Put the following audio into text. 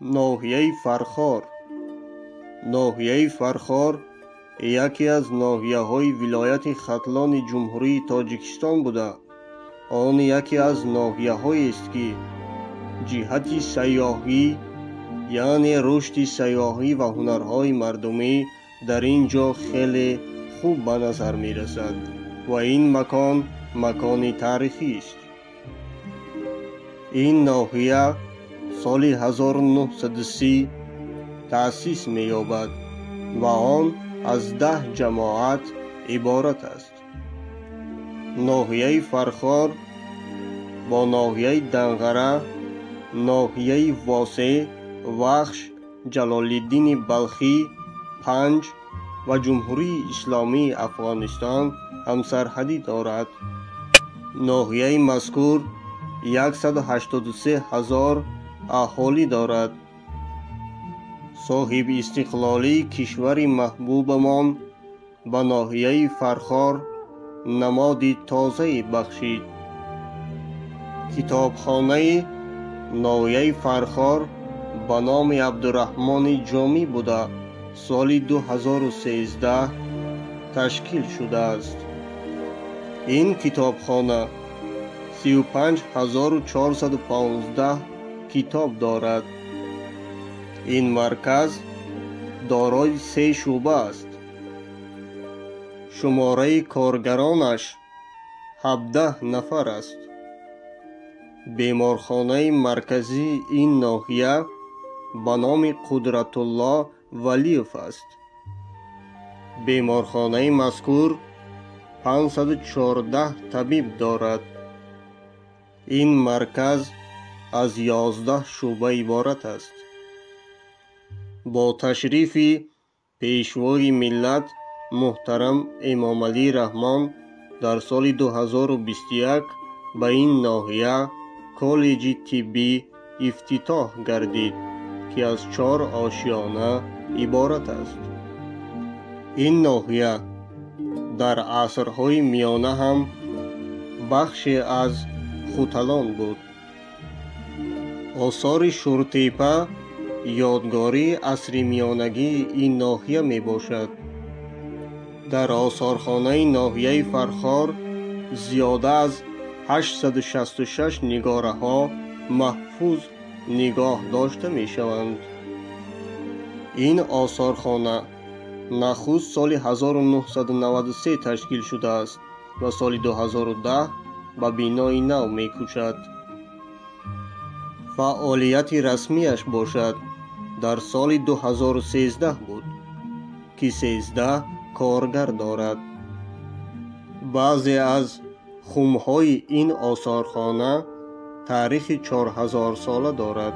ناحیه فرخار. ناحیه فرخار یکی از ناحیه‌های ولایت ختلان جمهوری تاجیکستان بوده. آن یکی از ناحیه‌هایی است که جهت سیاحی یعنی رشد سیاحی و هنرهای مردمی در اینجا خیلی خوب به نظر می رسد و این مکان تاریخی است. این ناحیه سال 1930 تأسیس می یابد و آن از 10 جماعت عبارت است. ناحیه فرخار با ناحیه دنغره، ناحیه واسع، وخش، جلالالدین بلخی، پنج و جمهوری اسلامی افغانستان همسرحدی دارد. ناحیه مذکور 183,000 اهالی دارد. صاحب استقلالی کشور محبوبمان به ناحیه فرخار نمادی تازه بخشید. کتابخانه ناحیه فرخار به نام عبدالرحمن جامی بوده سال 2013 تشکیل شده است. این کتابخانه 35,415 کتاب دارد. این مرکز دارای 3 شعبه است. شماره کارگرانش 17 نفر است. بیمارخانه مرکزی این ناحیه به نام قدرت الله ولیف است. بیمارخانه مذکور 514 طبیب دارد. این مرکز از 11 شعبه عبارت است. با تشریف پیشوای ملت محترم امام علی رحمان در سال 2021 به این ناحیه کالج طبی افتتاح گردید که از 4 آشیانه عبارت است. این ناحیه در عصرهای میانه هم بخشی از خوتلان بود. آثار شورتیپه یادگاری عصر میانگی این ناحیه می باشد. در آثارخانه ناحیه فرخار زیاده از 866 نگاره ها محفوظ نگاه داشته می شوند. این آثارخانه نخست سال 1993 تشکیل شده است و سال 2010 به بنای نو می کوشد. فعالیت رسمیش باشد در سال 2013 بود که 13 کارگر دارد. بعضی از خمهای این آثارخانه تاریخ 4000 ساله دارد.